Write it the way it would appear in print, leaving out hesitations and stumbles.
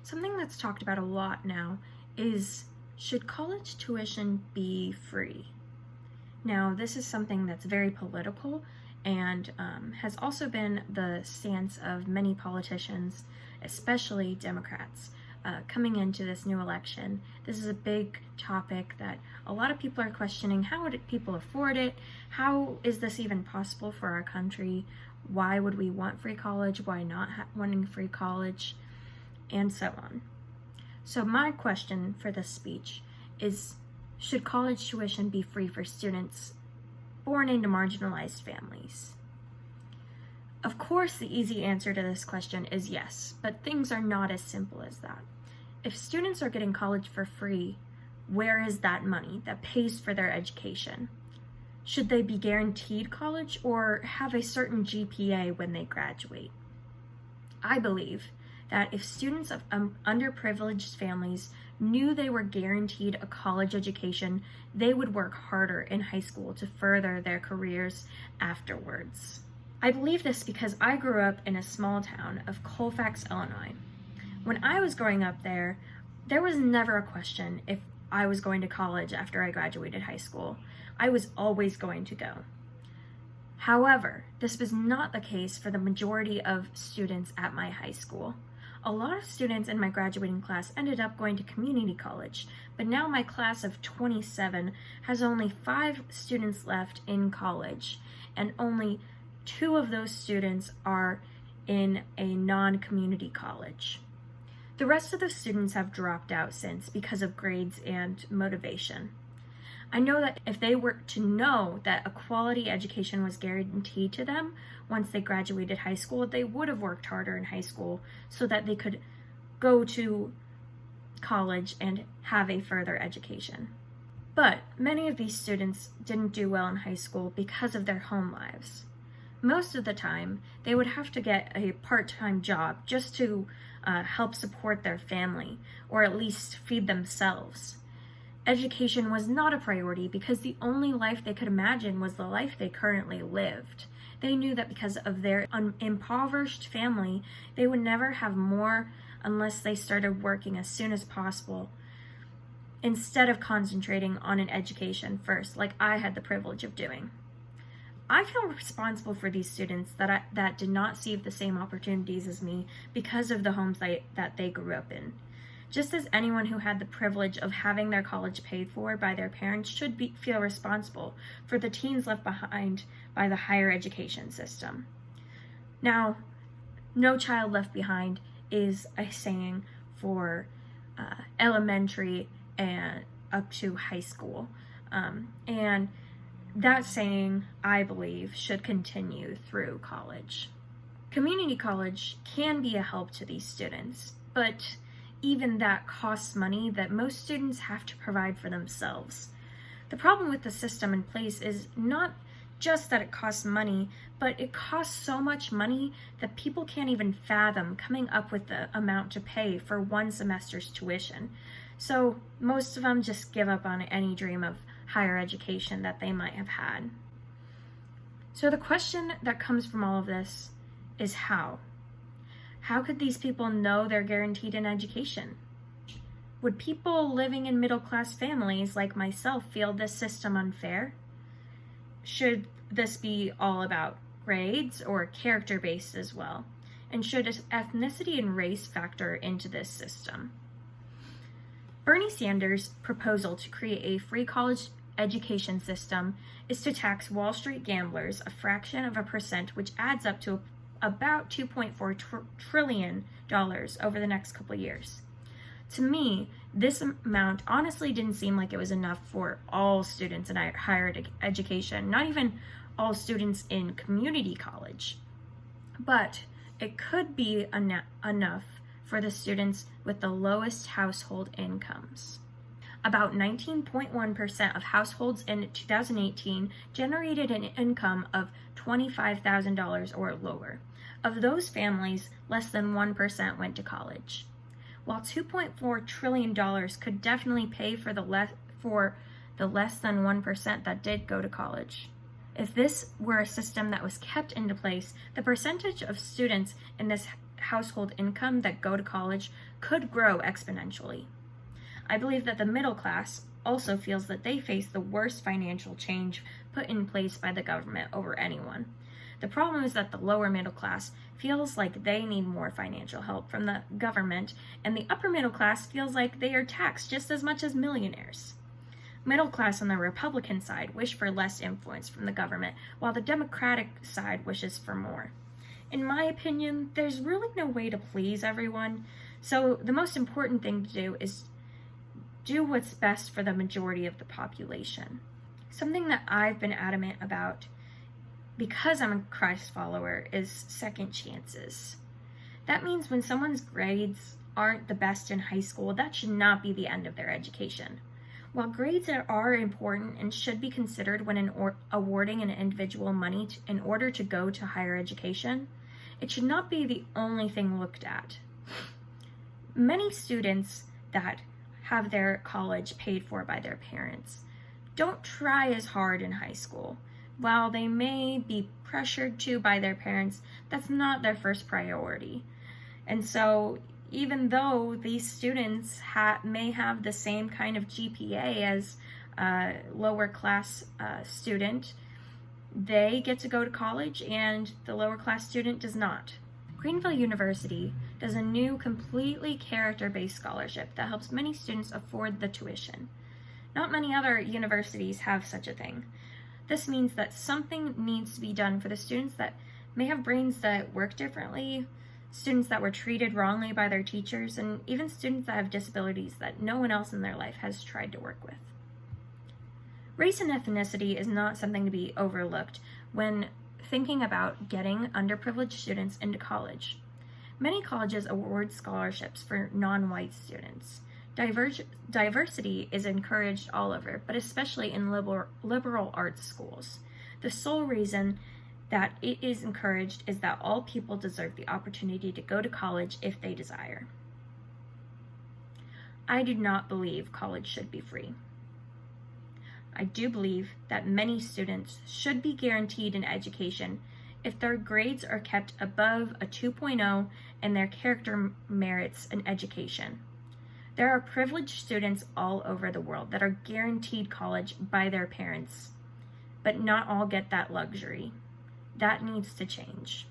Something that's talked about a lot now is, should college tuition be free? Now, this is something that's very political and has also been the stance of many politicians, especially Democrats, coming into this new election. This is a big topic that a lot of people are questioning. How would people afford it? How is this even possible for our country? Why would we want free college? Why not wanting free college? And so on. So my question for this speech is, should college tuition be free for students born into marginalized families? Of course, the easy answer to this question is yes, but things are not as simple as that. If students are getting college for free, where is that money that pays for their education? Should they be guaranteed college or have a certain GPA when they graduate? I believe that if students of underprivileged families knew they were guaranteed a college education, they would work harder in high school to further their careers afterwards. I believe this because I grew up in a small town of Colfax, Illinois. When I was growing up there was never a question if I was going to college after I graduated high school. I was always going to go. However, this was not the case for the majority of students at my high school. A lot of students in my graduating class ended up going to community college, but now my class of 27 has only 5 students left in college, and only 2 of those students are in a non-community college. The rest of the students have dropped out since because of grades and motivation. I know that if they were to know that a quality education was guaranteed to them once they graduated high school, they would have worked harder in high school so that they could go to college and have a further education. But many of these students didn't do well in high school because of their home lives. Most of the time, they would have to get a part-time job just to help support their family, or at least feed themselves. Education was not a priority because the only life they could imagine was the life they currently lived. They knew that because of their impoverished family, they would never have more unless they started working as soon as possible, instead of concentrating on an education first, like I had the privilege of doing. I feel responsible for these students that did not see the same opportunities as me because of the homes that they grew up in. Just as anyone who had the privilege of having their college paid for by their parents should feel responsible for the teens left behind by the higher education system. Now, No Child Left Behind is a saying for elementary and up to high school. And that saying, I believe, should continue through college. Community college can be a help to these students, but even that costs money that most students have to provide for themselves. The problem with the system in place is not just that it costs money, but it costs so much money that people can't even fathom coming up with the amount to pay for one semester's tuition. So most of them just give up on any dream of higher education that they might have had. So the question that comes from all of this is how? How could these people know they're guaranteed an education? Would people living in middle-class families like myself feel this system unfair? Should this be all about grades or character-based as well? And should ethnicity and race factor into this system? Bernie Sanders' proposal to create a free college education system is to tax Wall Street gamblers a fraction of a percent, which adds up to about $2.4 trillion over the next couple of years. To me, this amount honestly didn't seem like it was enough for all students in higher education, not even all students in community college. But it could be enough for the students with the lowest household incomes. About 19.1% of households in 2018 generated an income of $25,000 or lower. Of those families, less than 1% went to college. While $2.4 trillion could definitely pay for the less than 1% that did go to college. If this were a system that was kept into place, the percentage of students in this household income that go to college could grow exponentially. I believe that the middle class also feels that they face the worst financial change put in place by the government over anyone. The problem is that the lower middle class feels like they need more financial help from the government, and the upper middle class feels like they are taxed just as much as millionaires. Middle class on the Republican side wish for less influence from the government, while the Democratic side wishes for more. In my opinion, there's really no way to please everyone, so the most important thing to do is do what's best for the majority of the population. Something that I've been adamant about, because I'm a Christ follower, is second chances. That means when someone's grades aren't the best in high school, that should not be the end of their education. While grades are important and should be considered when awarding an individual money in order to go to higher education, it should not be the only thing looked at. Many students that have their college paid for by their parents don't try as hard in high school. While they may be pressured to by their parents, that's not their first priority. And so even though these students may have the same kind of GPA as a lower class student, they get to go to college and the lower class student does not. Greenville University does a new completely character-based scholarship that helps many students afford the tuition. Not many other universities have such a thing. This means that something needs to be done for the students that may have brains that work differently, students that were treated wrongly by their teachers, and even students that have disabilities that no one else in their life has tried to work with. Race and ethnicity is not something to be overlooked when thinking about getting underprivileged students into college. Many colleges award scholarships for non-white students. Diversity is encouraged all over, but especially in liberal arts schools. The sole reason that it is encouraged is that all people deserve the opportunity to go to college if they desire. I do not believe college should be free. I do believe that many students should be guaranteed an education if their grades are kept above a 2.0 and their character merits an education. There are privileged students all over the world that are guaranteed college by their parents, but not all get that luxury. That needs to change.